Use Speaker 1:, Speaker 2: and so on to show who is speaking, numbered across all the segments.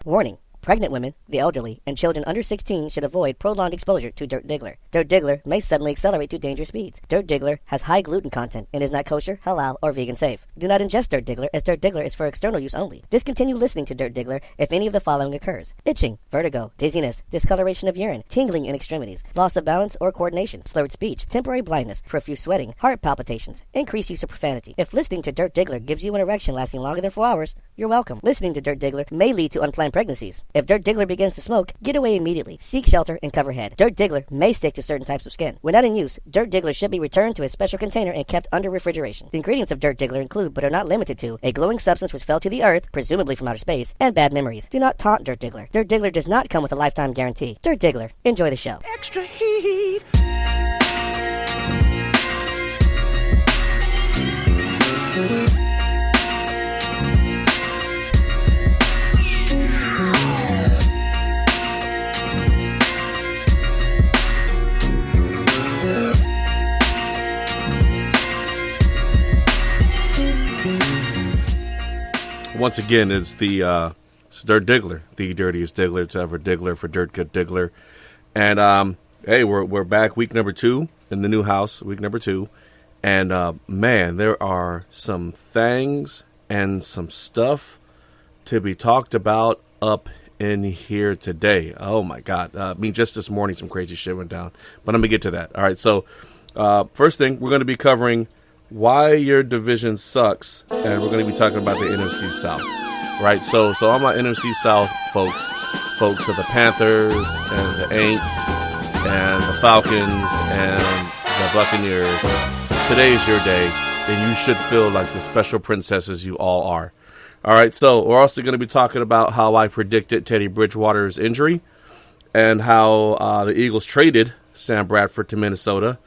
Speaker 1: Warning. Pregnant women, the elderly, and children under 16 should avoid prolonged exposure to Dirt Diggler. Dirt Diggler may suddenly accelerate to dangerous speeds. Dirt Diggler has high gluten content and is not kosher, halal, or vegan safe. Do not ingest Dirt Diggler, as Dirt Diggler is for external use only. Discontinue listening to Dirt Diggler if any of the following occurs: itching, vertigo, dizziness, discoloration of urine, tingling in extremities, loss of balance or coordination, slurred speech, temporary blindness, profuse sweating, heart palpitations, increased use of profanity. If listening to Dirt Diggler gives you an erection lasting longer than 4 hours, you're welcome. Listening to Dirt Diggler may lead to unplanned pregnancies. If Dirt Diggler begins to smoke, get away immediately. Seek shelter and cover head. Dirt Diggler may stick to certain types of skin. When not in use, Dirt Diggler should be returned to a special container and kept under refrigeration. The ingredients of Dirt Diggler include, but are not limited to, a glowing substance which fell to the earth, presumably from outer space, and bad memories. Do not taunt Dirt Diggler. Dirt Diggler does not come with a lifetime guarantee. Dirt Diggler, enjoy the show.
Speaker 2: Extra heat.
Speaker 3: Once again, it's it's Dirt Diggler, the dirtiest Diggler to ever Diggler for Dirt Good Diggler. And hey, we're back week number 2 in the new house, week number 2. And man, there are some things and some stuff to be talked about up in here today. Oh my God. I mean, just this morning, some crazy shit went down, but I'm gonna get to that. All right. So first thing, we're going to be covering why your division sucks, and we're going to be talking about the NFC South, right? So all my NFC South folks are the Panthers and the Aints and the Falcons and the Buccaneers. Today's your day, and you should feel like the special princesses you all are. All right, so we're also going to be talking about how I predicted Teddy Bridgewater's injury and how the Eagles traded Sam Bradford to Minnesota,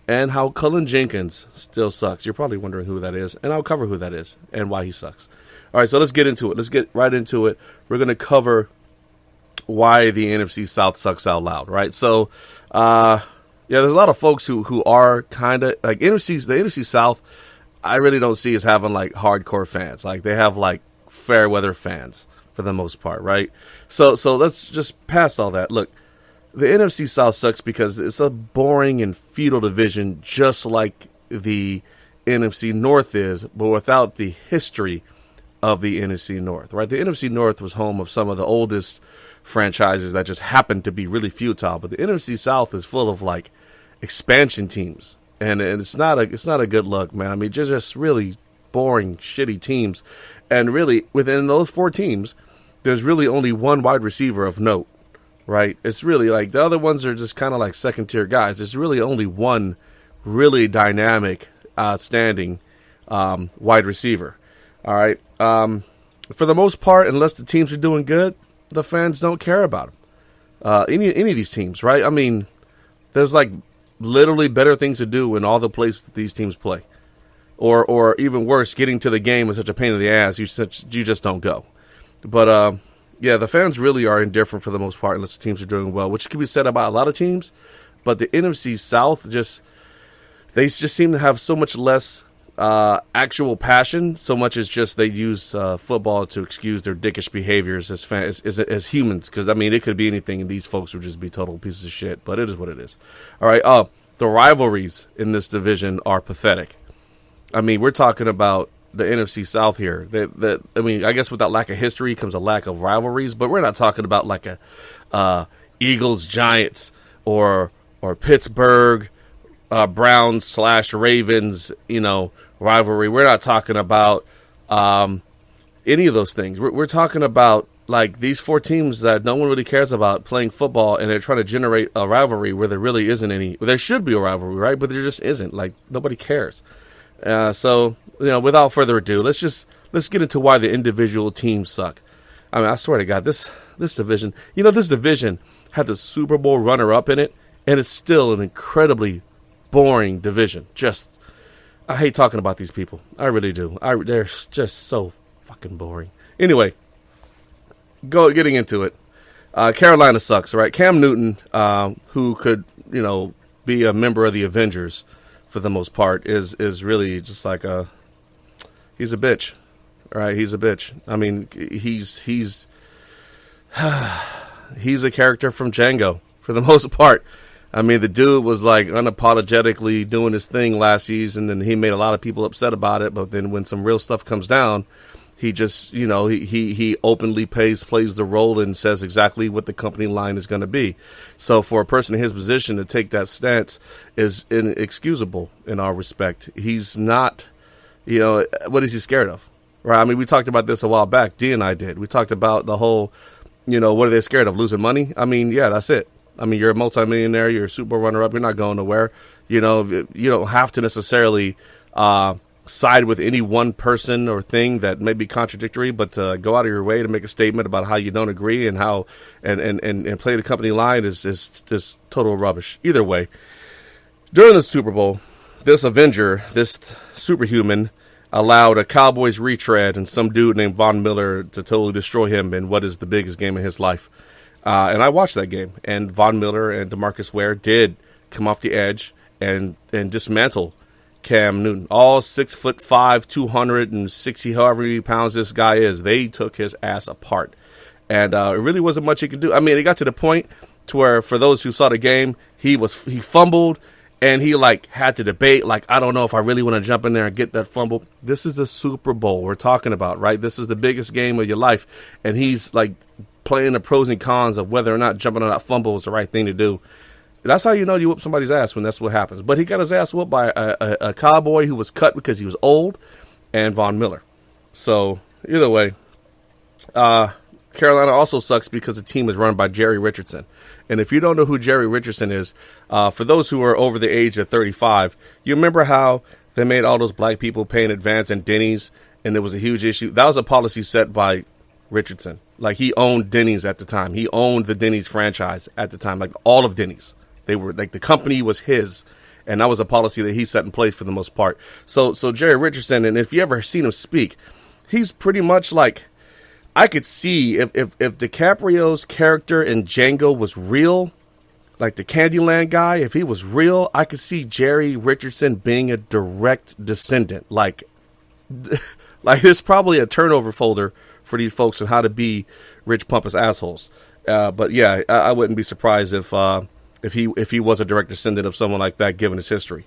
Speaker 3: and how Cullen Jenkins still sucks. You're probably wondering who that is, and I'll cover who that is and why he sucks. All right, so let's get into it. Let's get right into it. We're going to cover why the NFC South sucks out loud, right? So, yeah, there's a lot of folks who are kind of like the NFC South. I really don't see as having like hardcore fans. Like they have like fair weather fans for the most part, right? So let's just pass all that. Look. The NFC South sucks because it's a boring and feudal division, just like the NFC North is, but without the history of the NFC North, right? The NFC North was home of some of the oldest franchises that just happened to be really futile, but the NFC South is full of like expansion teams, and it's not a good look, man. I mean, just really boring, shitty teams, and really within those 4 teams, there's really only one wide receiver of note. Right, it's really like the other ones are just kind of like second tier guys. There's really only one really dynamic, outstanding wide receiver. All right, for the most part, unless the teams are doing good, the fans don't care about them. Any of these teams, right? I mean, there's like literally better things to do in all the places that these teams play, or even worse, getting to the game is such a pain in the ass. You just don't go. But yeah, the fans really are indifferent for the most part unless the teams are doing well, which can be said about a lot of teams. But the NFC South they just seem to have so much less actual passion, so much as just they use football to excuse their dickish behaviors as humans. Because, I mean, it could be anything, and these folks would just be total pieces of shit. But it is what it is. All right, the rivalries in this division are pathetic. I mean, we're talking about the NFC South here. I mean, I guess with that lack of history comes a lack of rivalries, but we're not talking about like a Eagles Giants or Pittsburgh Browns / Ravens, rivalry. We're not talking about any of those things. We're talking about like these 4 teams that no one really cares about playing football, and they're trying to generate a rivalry where there really isn't any. There should be a rivalry, right? But there just isn't. Like nobody cares. So, without further ado, let's get into why the individual teams suck. I mean, I swear to God, this division, this division had the Super Bowl runner-up in it, and it's still an incredibly boring division. I hate talking about these people. I really do. They're just so fucking boring. Anyway, getting into it. Carolina sucks, right? Cam Newton, who could, be a member of the Avengers, for the most part, is really just like he's a bitch, right? He's a bitch. I mean, he's He's a character from Django for the most part. I mean, the dude was like unapologetically doing his thing last season, and he made a lot of people upset about it. But then when some real stuff comes down, he just, he openly plays the role and says exactly what the company line is going to be. So for a person in his position to take that stance is inexcusable in our respect. He's not, what is he scared of? Right? I mean, we talked about this a while back. D and I did. We talked about the whole, what are they scared of? Losing money? I mean, yeah, that's it. I mean, you're a multimillionaire, you're a Super Bowl runner-up, you're not going nowhere. You don't have to necessarily side with any one person or thing that may be contradictory, but go out of your way to make a statement about how you don't agree and how and play the company line is just total rubbish. Either way, during the Super Bowl, this Avenger, this superhuman, allowed a Cowboys retread and some dude named Von Miller to totally destroy him in what is the biggest game of his life. And I watched that game, and Von Miller and DeMarcus Ware did come off the edge and dismantle Cam Newton. All 6'5", 260, however many pounds this guy is. They took his ass apart. And it really wasn't much he could do. I mean, it got to the point to where, for those who saw the game, he fumbled, and he had to debate, I don't know if I really want to jump in there and get that fumble. This is the Super Bowl we're talking about, right? This is the biggest game of your life. And he's playing the pros and cons of whether or not jumping on that fumble is the right thing to do. That's how you know you whoop somebody's ass, when that's what happens. But he got his ass whooped by a Cowboy who was cut because he was old, and Von Miller. So either way, Carolina also sucks because the team is run by Jerry Richardson. And if you don't know who Jerry Richardson is, for those who are over the age of 35, you remember how they made all those black people pay in advance in Denny's, and there was a huge issue? That was a policy set by Richardson. He owned Denny's at the time. He owned the Denny's franchise at the time, all of Denny's. They were the company was his, and that was a policy that he set in place for the most part. So Jerry Richardson, and if you ever seen him speak, he's pretty much I could see if DiCaprio's character in Django was real, the Candyland guy, if he was real, I could see Jerry Richardson being a direct descendant. There's probably a turnover folder for these folks on how to be rich pompous assholes. But yeah, I wouldn't be surprised if he was a direct descendant of someone like that, given his history.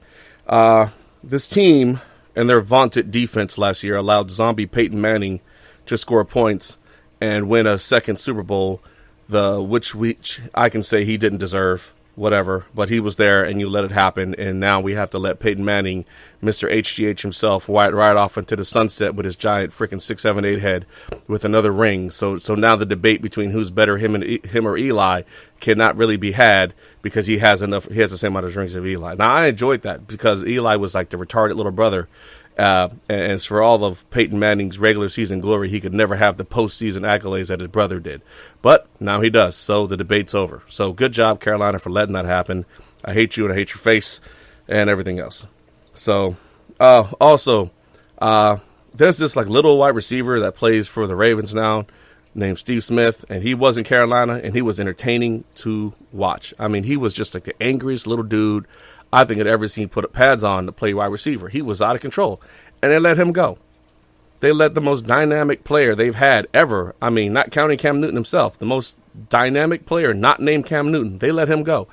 Speaker 3: This team and their vaunted defense last year allowed zombie Peyton Manning to score points and win a second Super Bowl, which I can say he didn't deserve. Whatever, but he was there, and you let it happen, and now we have to let Peyton Manning, Mr. HGH himself, ride off into the sunset with his giant freaking 6'7", 8" head with another ring. So now the debate between who's better, him or Eli, cannot really be had because he has the same amount of rings as Eli. Now I enjoyed that because Eli was like the retarded little brother. And for all of Peyton Manning's regular season glory, he could never have the postseason accolades that his brother did. But now he does, so the debate's over. So good job, Carolina, for letting that happen. I hate you and I hate your face and everything else. So also, there's this little wide receiver that plays for the Ravens now named Steve Smith, and he was in Carolina, and he was entertaining to watch. I mean, he was just the angriest little dude I think I'd ever seen put pads on to play wide receiver. He was out of control, and they let him go. They let the most dynamic player they've had ever, I mean, not counting Cam Newton himself, the most dynamic player not named Cam Newton, they let him go.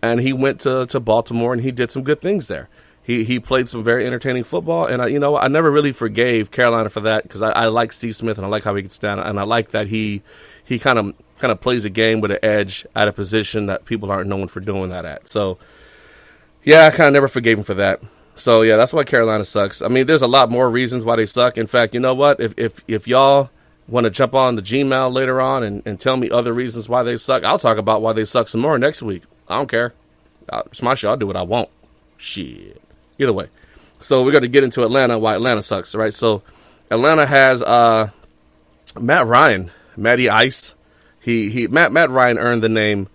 Speaker 3: And he went to Baltimore, and he did some good things there. He played some very entertaining football, and I never really forgave Carolina for that because I like Steve Smith, and I like how he gets down, and I like that he kind of plays a game with an edge at a position that people aren't known for doing that at. So, yeah, I kind of never forgave him for that. So, yeah, that's why Carolina sucks. I mean, there's a lot more reasons why they suck. In fact, you know what? If y'all want to jump on the Gmail later on and tell me other reasons why they suck, I'll talk about why they suck some more next week. I don't care. It's my show. I'll do what I want. Shit. Either way. So we're going to get into Atlanta, why Atlanta sucks, right? So Atlanta has Matt Ryan, Matty Ice. Matt Ryan earned the name.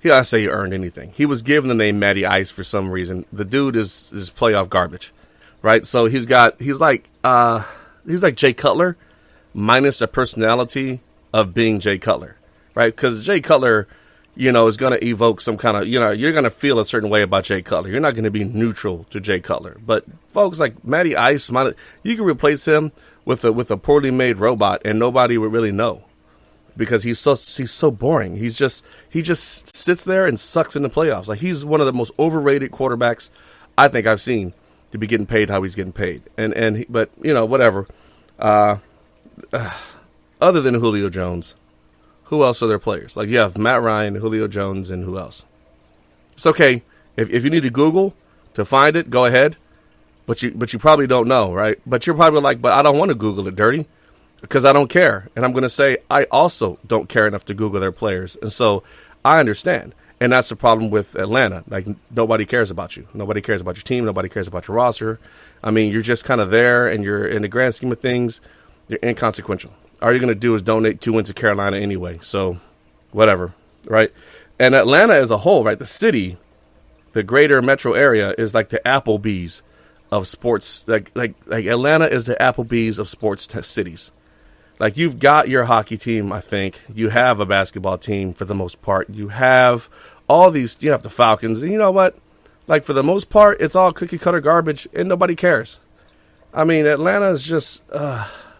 Speaker 3: He don't say he earned anything. He was given the name Matty Ice for some reason. The dude is playoff garbage, right? So he's like Jay Cutler, minus the personality of being Jay Cutler, right? Because Jay Cutler, is going to evoke some kind of, you're going to feel a certain way about Jay Cutler. You're not going to be neutral to Jay Cutler. But folks like Matty Ice, you can replace him with a poorly made robot, and nobody would really know. because he's so boring. He just sits there and sucks in the playoffs. Like, he's one of the most overrated quarterbacks I think I've seen to be getting paid how he's getting paid. But whatever. Other than Julio Jones, who else are their players? Like, you have Matt Ryan, Julio Jones, and who else? It's okay if you need to Google to find it, go ahead. But you probably don't know, right? But you're probably like, but I don't want to Google it, Dirty, because I don't care. And I'm going to say I also don't care enough to Google their players. And so I understand. And that's the problem with Atlanta. Like, nobody cares about you. Nobody cares about your team. Nobody cares about your roster. I mean, you're just kind of there, and you're, in the grand scheme of things, you're inconsequential. All you're going to do is donate 2 wins to Carolina anyway. So whatever, right? And Atlanta as a whole, right, the city, the greater metro area, is like the Applebee's of sports. Like Atlanta is the Applebee's of sports cities. Like, you've got your hockey team, I think. You have a basketball team for the most part. You have all these, you have the Falcons. And you know what? Like, for the most part, it's all cookie-cutter garbage, and nobody cares. I mean, Atlanta is just,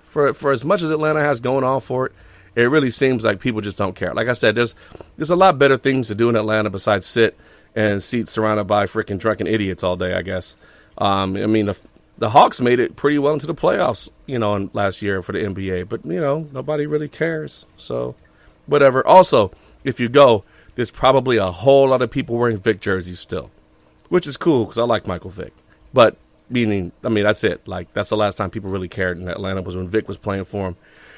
Speaker 3: for as much as Atlanta has going on for it, it really seems like people just don't care. Like I said, there's a lot better things to do in Atlanta besides sit and seats surrounded by freaking drunken idiots all day, I guess. I mean, the Hawks made it pretty well into the playoffs, in last year for the NBA. But, nobody really cares. So, whatever. Also, if you go, there's probably a whole lot of people wearing Vic jerseys still, which is cool because I like Michael Vick. But, that's it. Like, that's the last time people really cared in Atlanta was when Vic was playing for him.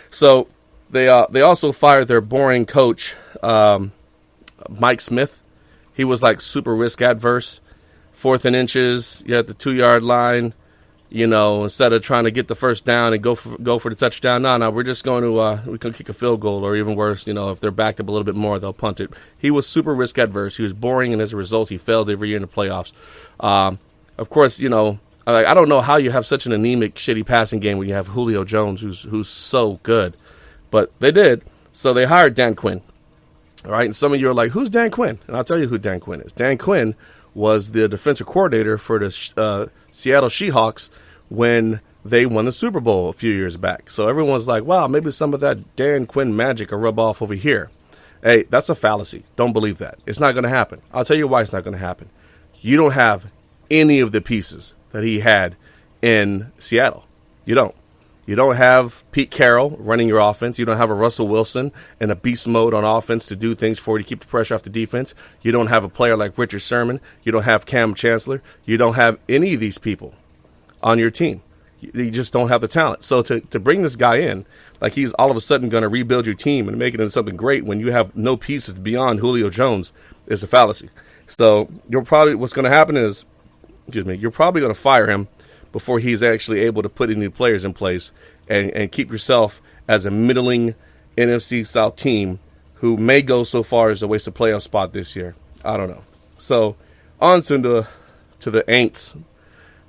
Speaker 3: So, they also fired their boring coach, Mike Smith. He was, like, super risk adverse. 4th and inches, you're at the 2-yard line. Instead of trying to get the first down and go for the touchdown, no, we're just going to we can kick a field goal, or even worse, if they're backed up a little bit more, they'll punt it. He was super risk adverse. He was boring, and as a result, he failed every year in the playoffs. Of course, I don't know how you have such an anemic, shitty passing game when you have Julio Jones, who's so good, but they did. So they hired Dan Quinn. All right, and some of you are like, "Who's Dan Quinn?" And I'll tell you who Dan Quinn is. Dan Quinn was the defensive coordinator for the Seattle Seahawks when they won the Super Bowl a few years back. So everyone's like, wow, maybe some of that Dan Quinn magic will rub off over here. Hey, that's a fallacy. Don't believe that. It's not going to happen. I'll tell you why it's not going to happen. You don't have any of the pieces that he had in Seattle. You don't. You don't have Pete Carroll running your offense. You don't have a Russell Wilson in a beast mode on offense to do things for you to keep the pressure off the defense. You don't have a player like Richard Sherman. You don't have Cam Chancellor. You don't have any of these people on your team. You just don't have the talent. So to bring this guy in, like he's all of a sudden going to rebuild your team and make it into something great when you have no pieces beyond Julio Jones is a fallacy. So what's going to happen is, you're probably going to fire him before he's actually able to put any players in place and keep yourself as a middling NFC South team who may go so far as to waste a playoff spot this year. I don't know. So on to the Aints,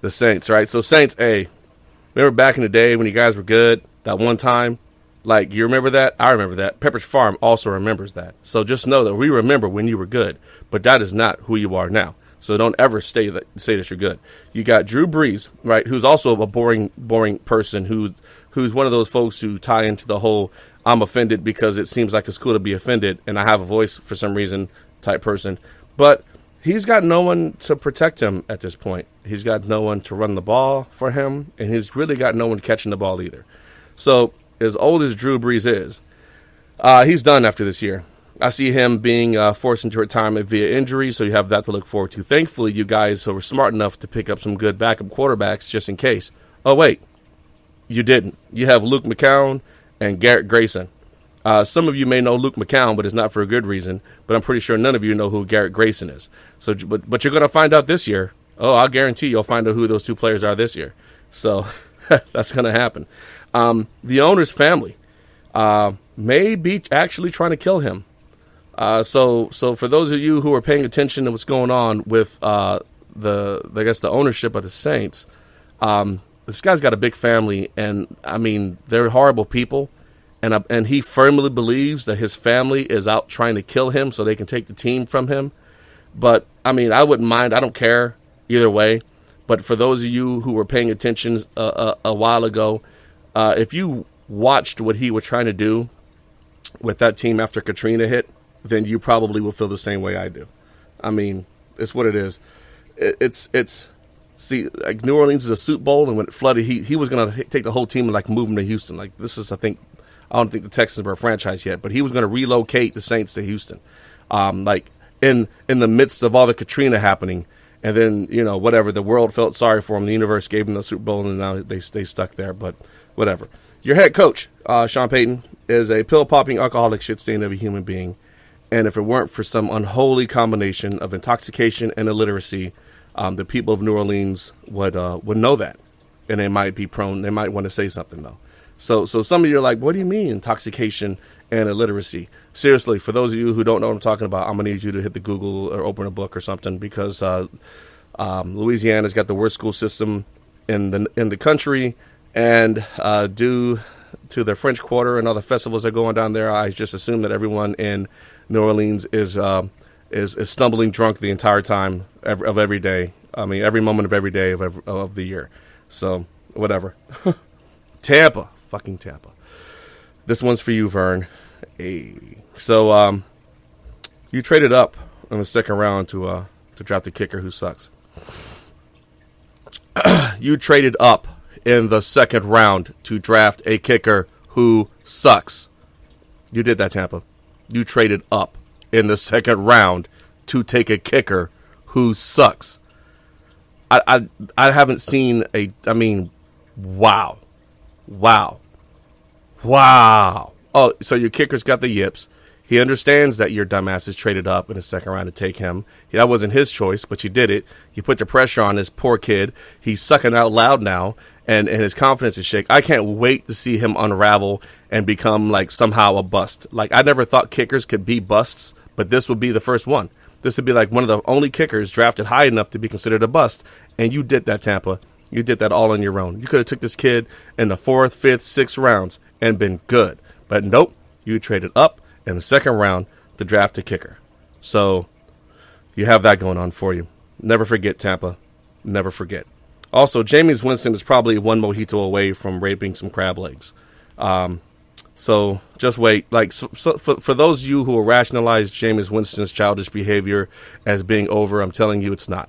Speaker 3: the Saints, right? So Saints, remember back in the day when you guys were good, that one time? Like, you remember that? I remember that. Pepperidge Farm also remembers that. So just know that we remember when you were good, but that is not who you are now. So don't ever say that you're good. You got Drew Brees, right, who's also a boring person who's one of those folks who tie into the whole I'm offended because it seems like it's cool to be offended and I have a voice for some reason type person. But he's got no one to protect him at this point. He's got no one to run the ball for him, and he's really got no one catching the ball either. So as old as Drew Brees is, he's done after this year. I see him being forced into retirement via injury, so you have that to look forward to. Thankfully, you guys were smart enough to pick up some good backup quarterbacks just in case. Oh, wait. You didn't. You have Luke McCown and Garrett Grayson. Some of you may know Luke McCown, but it's not for a good reason. But I'm pretty sure none of you know who Garrett Grayson is. So, but you're going to find out this year. Oh, I'll guarantee you'll find out who those two players are this year. So that's going to happen. The owner's family may be actually trying to kill him. So for those of you who are paying attention to what's going on with the ownership of the Saints, this guy's got a big family, and I mean they're horrible people, and he firmly believes that his family is out trying to kill him so they can take the team from him. But I mean, I wouldn't mind. I don't care either way. But for those of you who were paying attention a while ago, if you watched what he was trying to do with that team after Katrina hit, then you probably will feel the same way I do. I mean, it's what it is. It's see, like New Orleans is a Soup Bowl, and when it flooded, he was going to take the whole team and like move them to Houston. Like this is, I don't think the Texans were a franchise yet, but he was going to relocate the Saints to Houston, like in the midst of all the Katrina happening, and then whatever, the world felt sorry for him. The universe gave him the Super Bowl, and now they stuck there. But whatever. Your head coach, Sean Payton, is a pill-popping alcoholic shit stain of a human being. And if it weren't for some unholy combination of intoxication and illiteracy, the people of New Orleans would know that. And they might want to say something, though. So some of you are like, what do you mean intoxication and illiteracy? Seriously, for those of you who don't know what I'm talking about, I'm going to need you to hit the Google or open a book or something, because Louisiana's got the worst school system in the country. And due to the French Quarter and all the festivals that are going down there, I just assume that everyone in New Orleans is stumbling drunk the entire time of every day. I mean, every moment of every day of the year. So, whatever. Tampa. Fucking Tampa. This one's for you, Vern. Hey. So, you traded up in the second round to draft a kicker who sucks. You traded up in the second round to draft a kicker who sucks. You did that, Tampa. You traded up in the second round to take a kicker who sucks. I haven't seen wow. Oh, so your kicker's got the yips. He understands that your dumbass is traded up in the second round to take him. That wasn't his choice, but you did it. You put the pressure on this poor kid. He's sucking out loud now, and his confidence is shaken. I can't wait to see him unravel and become like somehow a bust. Like, I never thought kickers could be busts, but this would be the first one. This would be like one of the only kickers drafted high enough to be considered a bust. And you did that, Tampa. You did that all on your own. You could have took this kid in the 4th, 5th, 6th rounds and been good. But nope, you traded up in the second round to draft a kicker. So you have that going on for you. Never forget, Tampa. Never forget. Also, Jameis Winston is probably one mojito away from raping some crab legs. So just wait. Like, for those of you who will rationalize Jameis Winston's childish behavior as being over, I'm telling you it's not.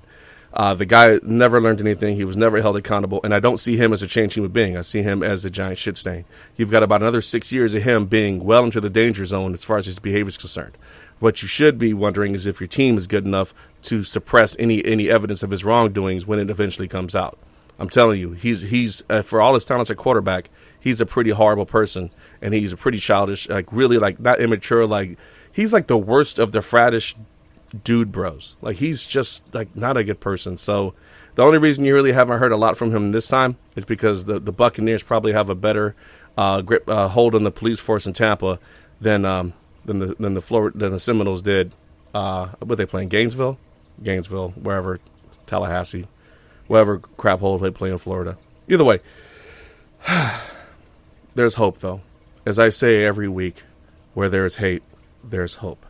Speaker 3: The guy never learned anything. He was never held accountable. And I don't see him as a changed human being. I see him as a giant shit stain. You've got about another 6 years of him being well into the danger zone as far as his behavior is concerned. What you should be wondering is if your team is good enough to suppress any evidence of his wrongdoings when it eventually comes out. I'm telling you, he's for all his talents at quarterback, he's a pretty horrible person, and he's a pretty childish, like really like not immature, like he's like the worst of the frattish dude bros. Like, he's just like not a good person. So the only reason you really haven't heard a lot from him this time is because the Buccaneers probably have a better grip hold on the police force in Tampa than the Seminoles did. What they playing? Gainesville, wherever, Tallahassee, whatever crap hole they play in Florida. Either way, there's hope though. As I say every week, where there is hate, there's hope,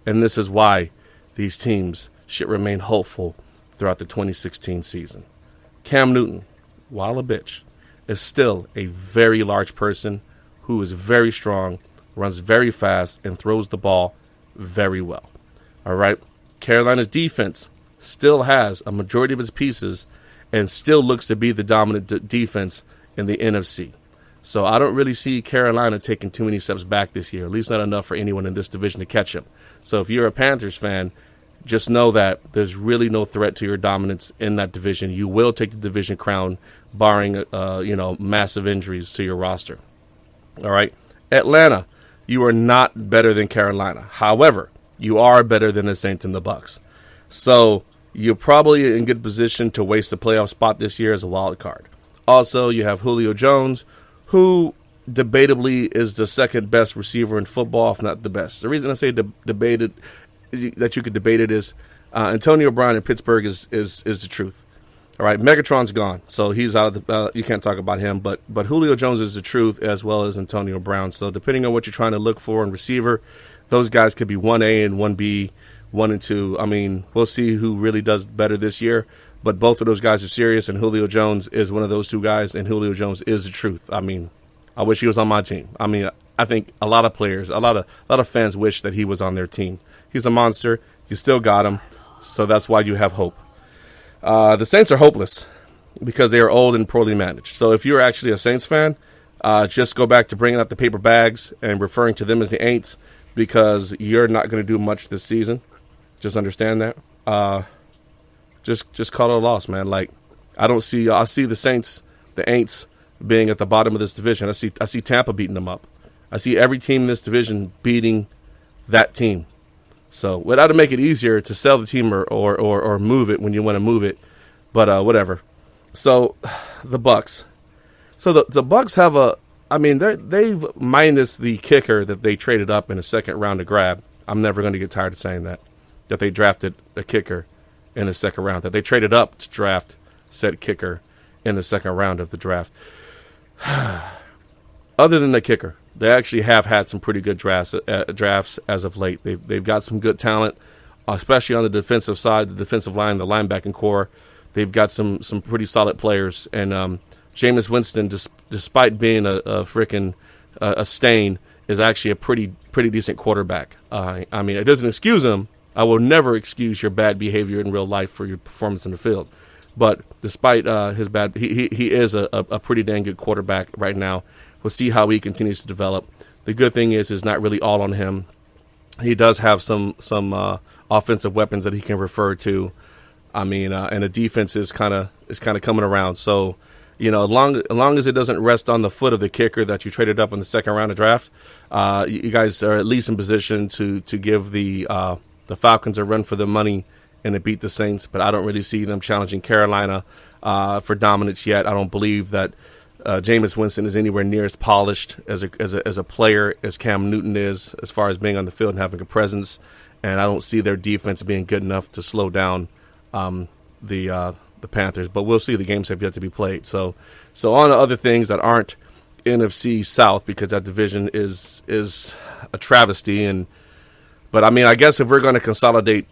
Speaker 3: and this is why these teams should remain hopeful throughout the 2016 season. Cam Newton, while a bitch, is still a very large person who is very strong, runs very fast, and throws the ball very well. All right? Carolina's defense still has a majority of its pieces and still looks to be the dominant defense in the NFC. So I don't really see Carolina taking too many steps back this year, at least not enough for anyone in this division to catch them. So if you're a Panthers fan, just know that there's really no threat to your dominance in that division. You will take the division crown, barring massive injuries to your roster. All right, Atlanta, you are not better than Carolina. However, you are better than the Saints and the Bucks. So you're probably in good position to waste a playoff spot this year as a wild card. Also, you have Julio Jones, who debatably is the second best receiver in football, if not the best. The reason I say debated, that you could debate it, is Antonio Brown in Pittsburgh is the truth. All right, Megatron's gone, so he's out of the. You can't talk about him, but Julio Jones is the truth as well as Antonio Brown. So depending on what you're trying to look for in receiver, those guys could be 1A and 1B, 1 and 2. I mean, we'll see who really does better this year. But both of those guys are serious, and Julio Jones is one of those two guys, and Julio Jones is the truth. I mean, I wish he was on my team. I mean, I think a lot of players, a lot of fans wish that he was on their team. He's a monster. You still got him, so that's why you have hope. The Saints are hopeless because they are old and poorly managed. So if you're actually a Saints fan, just go back to bringing out the paper bags and referring to them as the Aints, because you're not going to do much this season. Just understand that. Just call it a loss, man. Like, I see the Saints, the Aints, being at the bottom of this division. I see Tampa beating them up. I see every team in this division beating that team. So without to make it easier to sell the team or move it when you want to move it, but whatever. So the Bucks. So the Bucks have they've minus the kicker that they traded up in the second round to grab. I'm never going to get tired of saying that they drafted a kicker in the second round, that they traded up to draft said kicker in the second round of the draft. Other than the kicker, they actually have had some pretty good drafts as of late. They've got some good talent, especially on the defensive side, the defensive line, the linebacking core. They've got some pretty solid players. And Jameis Winston, despite being a stain, is actually a pretty decent quarterback. I mean, it doesn't excuse him. I will never excuse your bad behavior in real life for your performance in the field. But despite his bad, he is a pretty dang good quarterback right now. We'll see how he continues to develop. The good thing is not really all on him. He does have some offensive weapons that he can refer to. I mean, and the defense is kind of coming around. So, as long as it doesn't rest on the foot of the kicker that you traded up in the second round of draft, you guys are at least in position to give the Falcons a run for their money and to beat the Saints. But I don't really see them challenging Carolina for dominance yet. I don't believe that Jameis Winston is anywhere near as polished as a player as Cam Newton is, as far as being on the field and having a presence. And I don't see their defense being good enough to slow down the Panthers. But we'll see. The games have yet to be played. So on to other things that aren't NFC South, because that division is a travesty. But I mean, I guess if we're going to consolidate,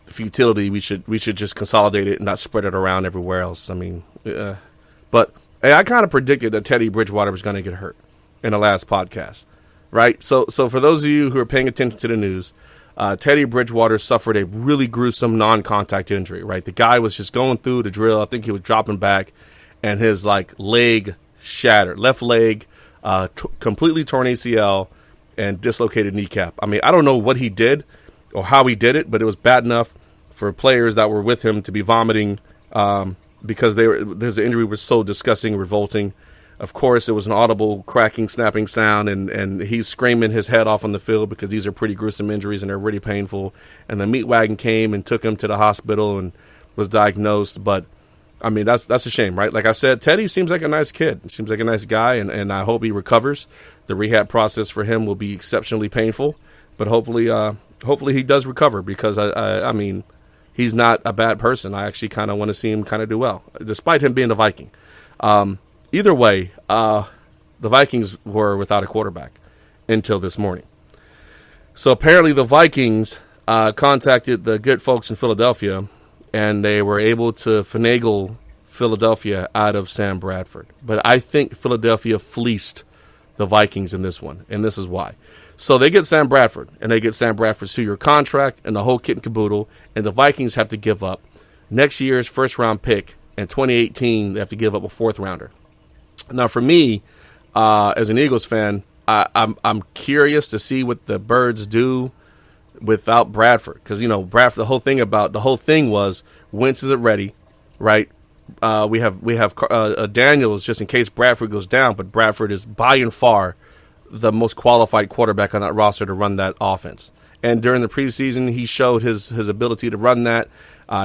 Speaker 3: futility, we should just consolidate it and not spread it around everywhere else. I mean, but hey, I kind of predicted that Teddy Bridgewater was going to get hurt in the last podcast, right? So for those of you who are paying attention to the news, Teddy Bridgewater suffered a really gruesome non-contact injury, right? The guy was just going through the drill. I think he was dropping back, and his leg shattered, left leg, completely torn ACL and dislocated kneecap. I mean, I don't know what he did or how he did it, but it was bad enough for players that were with him to be vomiting because his injury was so disgusting, revolting. Of course, it was an audible cracking, snapping sound, and he's screaming his head off on the field because these are pretty gruesome injuries and they're really painful. And the meat wagon came and took him to the hospital and was diagnosed. But, I mean, that's a shame, right? Like I said, Teddy seems like a nice kid. He seems like a nice guy, and I hope he recovers. The rehab process for him will be exceptionally painful, but hopefully he does recover, because, I mean, he's not a bad person. I actually kind of want to see him kind of do well, despite him being a Viking. Either way, the Vikings were without a quarterback until this morning. So apparently the Vikings contacted the good folks in Philadelphia, and they were able to finagle Philadelphia out of Sam Bradford. But I think Philadelphia fleeced the Vikings in this one, and this is why. So they get Sam Bradford, and they get Sam Bradford's 2-year contract and the whole kit and caboodle, and the Vikings have to give up next year's first-round pick. In 2018, they have to give up a fourth-rounder. Now, for me, as an Eagles fan, I'm curious to see what the Birds do without Bradford, because Bradford. The whole thing was Wentz isn't ready, right? We have Daniels just in case Bradford goes down, but Bradford is by and far the most qualified quarterback on that roster to run that offense. And during the preseason, he showed his ability to run that.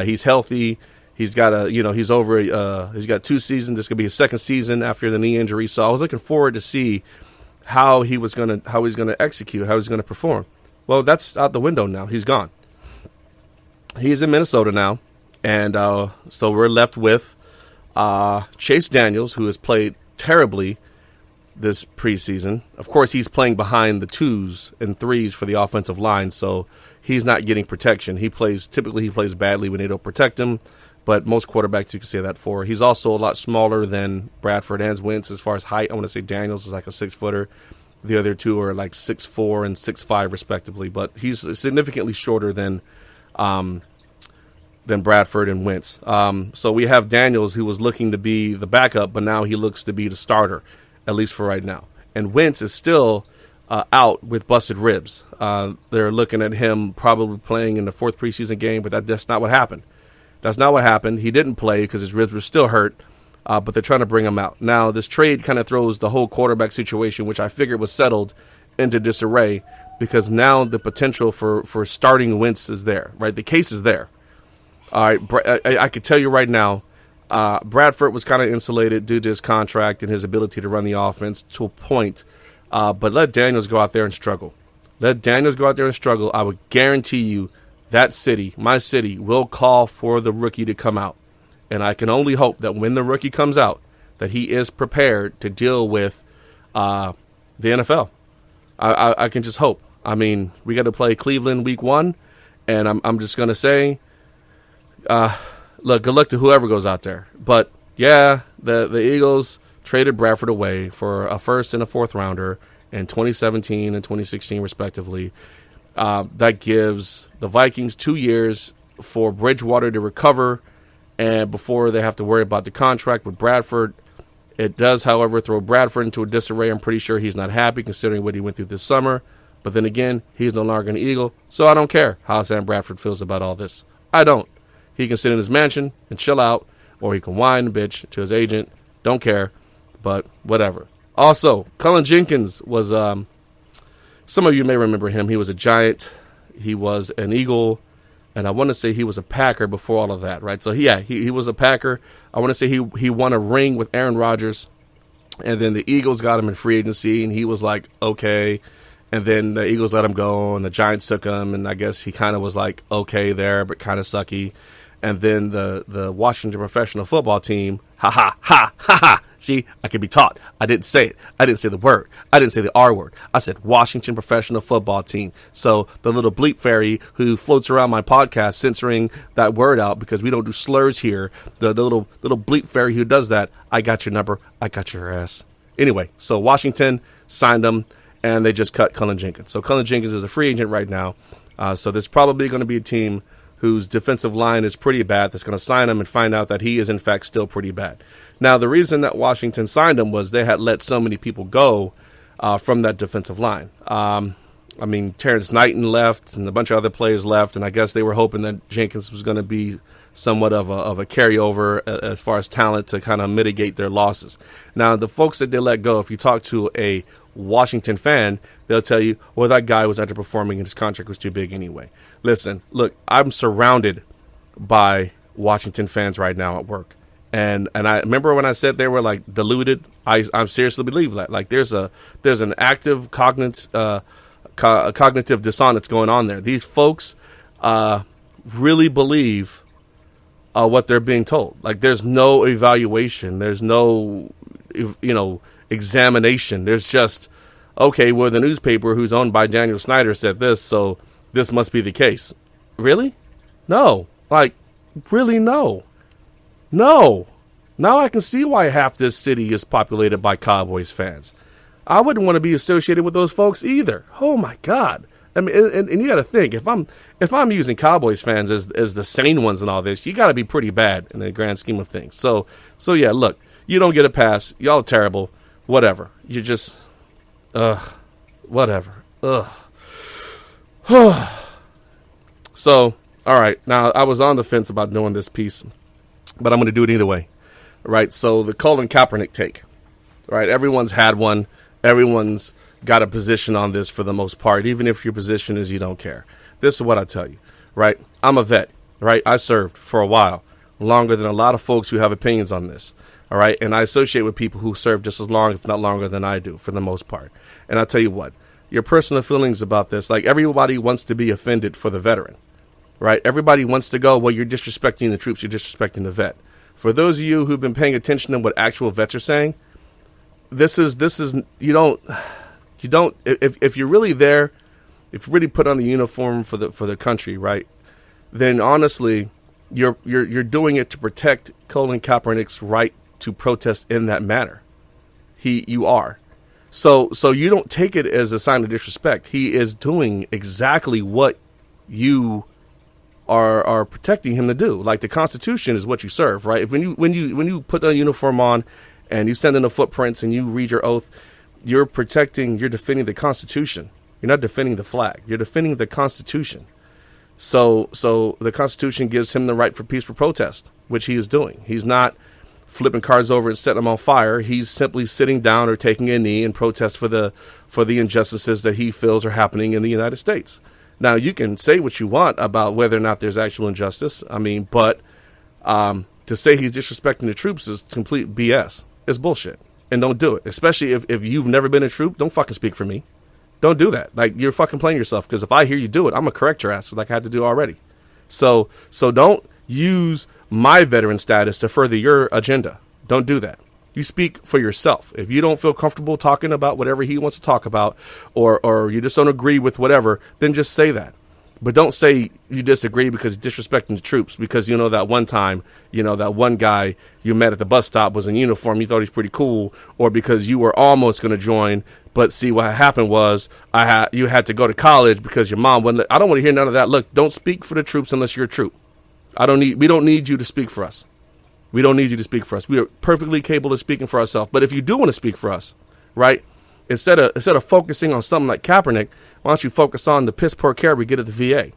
Speaker 3: He's healthy. He's got he's got 2 seasons. This could be his second season after the knee injury. So I was looking forward to see how he's going to execute, how he's going to perform. Well, that's out the window now. He's gone. He's in Minnesota now, and so we're left with Chase Daniels, who has played terribly this preseason. Of course, he's playing behind the 2s and 3s for the offensive line, so he's not getting protection. Typically he plays badly when they don't protect him. But most quarterbacks you can say that for. He's also a lot smaller than Bradford and Wentz as far as height. I want to say Daniels is like a 6-footer. The other two are like 6'4" and 6'5" respectively, but he's significantly shorter than Bradford and Wentz. So we have Daniels, who was looking to be the backup, but now he looks to be the starter, at least for right now. And Wentz is still out with busted ribs. They're looking at him probably playing in the fourth preseason game, but that's not what happened. That's not what happened. He didn't play because his ribs were still hurt, but they're trying to bring him out. Now, this trade kind of throws the whole quarterback situation, which I figured was settled, into disarray, because now the potential for starting Wentz is there, right? The case is there. All right, I could tell you right now, Bradford was kind of insulated due to his contract and his ability to run the offense to a point, but let Daniels go out there and struggle. Let Daniels go out there and struggle. I would guarantee you that city, my city, will call for the rookie to come out. And I can only hope that when the rookie comes out, that he is prepared to deal with the NFL. I can just hope. I mean, we got to play Cleveland week 1, and I'm just going to say, look, good luck to whoever goes out there. But, yeah, the Eagles traded Bradford away for a first and a fourth rounder in 2017 and 2016, respectively. That gives the Vikings 2 years for Bridgewater to recover, and before they have to worry about the contract with Bradford. It does, however, throw Bradford into a disarray. I'm pretty sure he's not happy considering what he went through this summer. But then again, he's no longer an Eagle, so I don't care how Sam Bradford feels about all this. I don't. He can sit in his mansion and chill out, or he can whine and bitch to his agent. Don't care, but whatever. Also, Cullen Jenkins was, some of you may remember him. He was a Giant. He was an Eagle. And I want to say he was a Packer before all of that, right? So, he was a Packer. I want to say he won a ring with Aaron Rodgers. And then the Eagles got him in free agency, and he was like, okay. And then the Eagles let him go, and the Giants took him. And I guess he kind of was like, okay there, but kind of sucky. And then the Washington professional football team, ha. See, I could be taught. I didn't say it. I didn't say the word. I didn't say the R word. I said Washington professional football team. So the little bleep fairy who floats around my podcast censoring that word out because we don't do slurs here, the little bleep fairy who does that, I got your number. I got your ass. Anyway, so Washington signed him, and they just cut Cullen Jenkins. So Cullen Jenkins is a free agent right now. So there's probably going to be a team whose defensive line is pretty bad that's going to sign him and find out that he is, in fact, still pretty bad. Now, the reason that Washington signed him was they had let so many people go from that defensive line. I mean, Terrence Knighton left and a bunch of other players left, and I guess they were hoping that Jenkins was going to be somewhat of a carryover as far as talent to kind of mitigate their losses. Now, the folks that they let go, if you talk to a Washington fan, they'll tell you, well, that guy was underperforming and his contract was too big anyway. Listen, look, I'm surrounded by Washington fans right now at work. And I remember when I said they were like deluded. I seriously believe that. Like there's an active cognitive dissonance going on there. These folks really believe what they're being told. Like there's no evaluation. There's no examination. There's just okay. Well, the newspaper who's owned by Daniel Snyder said this, so this must be the case. Really? No. Like really no. No. Now I can see why half this city is populated by Cowboys fans. I wouldn't want to be associated with those folks either. Oh my God. I mean, and you got to think if I'm using Cowboys fans as the sane ones and all this, you got to be pretty bad in the grand scheme of things. So yeah, look, you don't get a pass. Y'all are terrible. Whatever. You just, whatever. So, all right. Now I was on the fence about doing this piece, but I'm going to do it either way, right? So the Colin Kaepernick take, right? Everyone's had one. Everyone's got a position on this for the most part, even if your position is you don't care. This is what I tell you, right? I'm a vet, right? I served for a while, longer than a lot of folks who have opinions on this, all right? And I associate with people who serve just as long, if not longer than I do, for the most part. And I'll tell you what, your personal feelings about this, like everybody wants to be offended for the veteran, right? Everybody wants to go, well, you're disrespecting the troops, you're disrespecting the vet. For those of you who've been paying attention to what actual vets are saying, this is you don't if you're really there, if you really put on the uniform for the country, right? Then honestly, you're doing it to protect Colin Kaepernick's right to protest in that manner. You are. So you don't take it as a sign of disrespect. He is doing exactly what you are protecting him to do. Like, the Constitution is what you serve, right? When you put a uniform on and you stand in the footprints and you read your oath, you're defending the Constitution. You're not defending the flag. You're defending the Constitution. So the Constitution gives him the right for peaceful protest, which he is doing. He's not flipping cars over and setting them on fire. He's simply sitting down or taking a knee in protest for the injustices that he feels are happening in the United States. Now, you can say what you want about whether or not there's actual injustice. I mean, but to say he's disrespecting the troops is complete BS. It's bullshit. And don't do it. Especially if you've never been a troop, don't fucking speak for me. Don't do that. Like, you're fucking playing yourself, because if I hear you do it, I'm going to correct your ass like I had to do already. So don't use my veteran status to further your agenda. Don't do that. You speak for yourself. If you don't feel comfortable talking about whatever he wants to talk about, or you just don't agree with whatever, then just say that. But don't say you disagree because you're disrespecting the troops, because that one time, that one guy you met at the bus stop was in uniform, you thought he's pretty cool, or because you were almost going to join, but see, what happened was you had to go to college because your mom wouldn't. I don't want to hear none of that. Look, don't speak for the troops unless you're a troop. We don't need you to speak for us. We don't need you to speak for us. We are perfectly capable of speaking for ourselves. But if you do want to speak for us, right, instead of focusing on something like Kaepernick, why don't you focus on the piss poor care we get at the VA?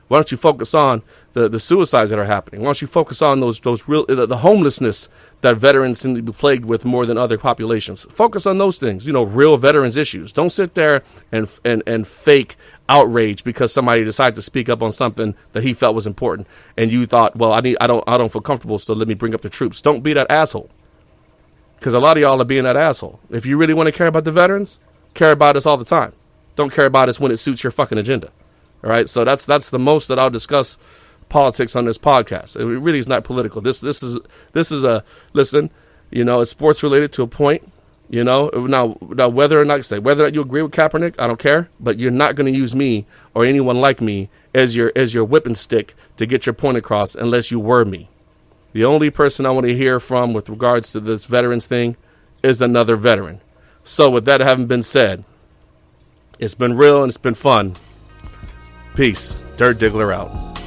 Speaker 3: Why don't you focus on the suicides that are happening? Why don't you focus on those real the homelessness that veterans seem to be plagued with more than other populations? Focus on those things, real veterans issues. Don't sit there and fake outrage because somebody decided to speak up on something that he felt was important, and you thought, well, I don't feel comfortable, so let me bring up the troops. Don't be that asshole, because a lot of y'all are being that asshole. If you really want to care about the veterans, care about us all the time. Don't care about us when it suits your fucking agenda. All right, so that's the most that I'll discuss politics on this podcast. It really is not political. This is a listen. It's sports related to a point. Now whether or not you agree with Kaepernick, I don't care. But you're not going to use me or anyone like me as your whipping stick to get your point across, unless you were me. The only person I want to hear from with regards to this veterans thing is another veteran. So with that having been said, it's been real and it's been fun. Peace. Dirt Diggler out.